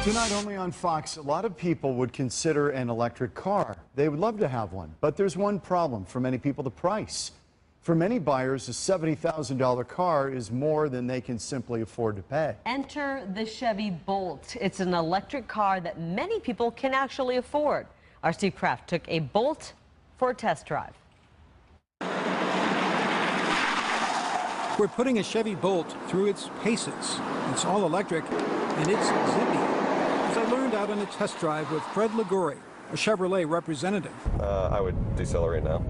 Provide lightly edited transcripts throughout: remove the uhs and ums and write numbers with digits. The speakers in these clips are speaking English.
Tonight only on Fox, a lot of people would consider an electric car. They would love to have one, but there's one problem for many people: the price. For many buyers, a $70,000 car is more than they can simply afford to pay. Enter the Chevy Bolt. It's an electric car that many people can actually afford. Our Steve Kraft took a Bolt for a test drive. We're putting a Chevy Bolt through its paces. It's all electric, and it's zippy, as I learned out on a test drive with Fred Liguri, a Chevrolet representative. I would decelerate now.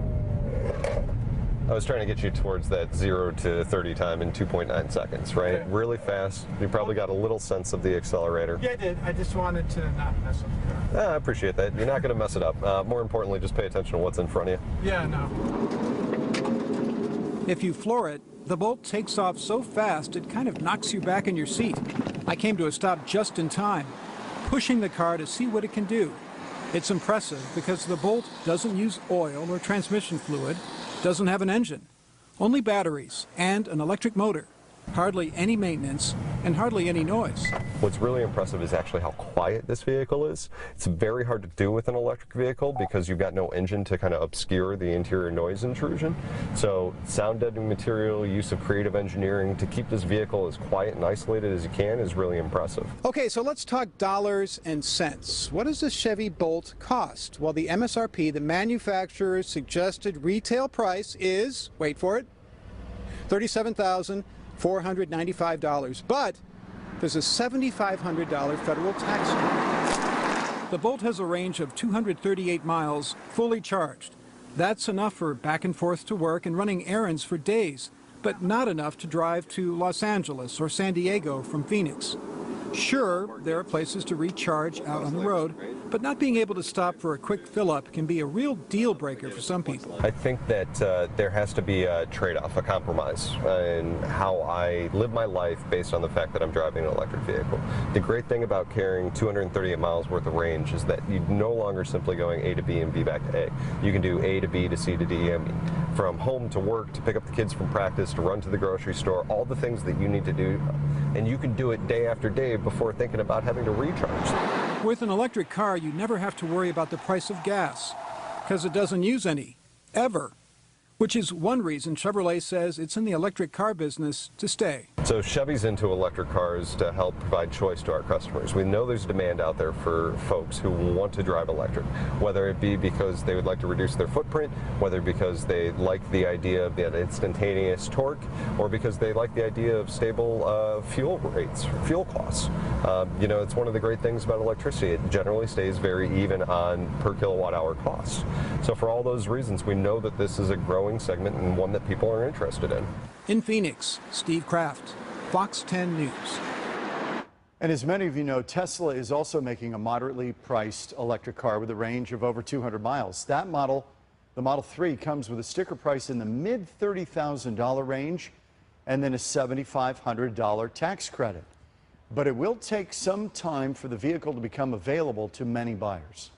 I was trying to get you towards that 0 to 30 time in 2.9 seconds, right? Okay. Really fast. You probably got a little sense of the accelerator. Yeah, I did. I just wanted to not mess up the car. I appreciate that. You're not going to mess it up. More importantly, just pay attention to what's in front of you. Yeah, no. If you floor it, the Bolt takes off so fast it kind of knocks you back in your seat. I came to a stop just in time, pushing the car to see what it can do. It's impressive because the Bolt doesn't use oil or transmission fluid, doesn't have an engine, only batteries and an electric motor. Hardly any maintenance and hardly any noise. What's really impressive is actually how quiet this vehicle is. It's very hard to do with an electric vehicle because you've got no engine to kind of obscure the interior noise intrusion. So sound deadening material, use of creative engineering to keep this vehicle as quiet and isolated as you can is really impressive. Okay, so let's talk dollars and cents. What does this Chevy Bolt cost? Well, the MSRP, the manufacturer's suggested retail price is, wait for it, $37,495, but there's a $7,500 federal tax credit. The Bolt has a range of 238 miles, fully charged. That's enough for back and forth to work and running errands for days, but not enough to drive to Los Angeles or San Diego from Phoenix. Sure, there are places to recharge out on the road, but not being able to stop for a quick fill-up can be a real deal breaker for some people. I think that there has to be a trade-off, a compromise in how I live my life based on the fact that I'm driving an electric vehicle. The great thing about carrying 238 miles worth of range is that you're no longer simply going A to B and B back to A. You can do A to B to C to D, and from home to work, to pick up the kids from practice, to run to the grocery store, all the things that you need to do, and you can do it day after day before thinking about having to recharge. With an electric car, you never have to worry about the price of gas, because it doesn't use any, ever. Which is one reason Chevrolet says it's in the electric car business to stay. So Chevy's into electric cars to help provide choice to our customers. We know there's demand out there for folks who want to drive electric, whether it be because they would like to reduce their footprint, whether because they like the idea of that instantaneous torque, or because they like the idea of stable fuel rates, fuel costs. You know, it's one of the great things about electricity. It generally stays very even on per kilowatt hour costs. So for all those reasons, we know that this is a growing segment and one that people are interested in. In Phoenix, Steve Kraft, Fox 10 News. And as many of you know, Tesla is also making a moderately priced electric car with a range of over 200 miles. That model, the Model 3, comes with a sticker price in the mid $30,000 range and then a $7,500 tax credit. But it will take some time for the vehicle to become available to many buyers.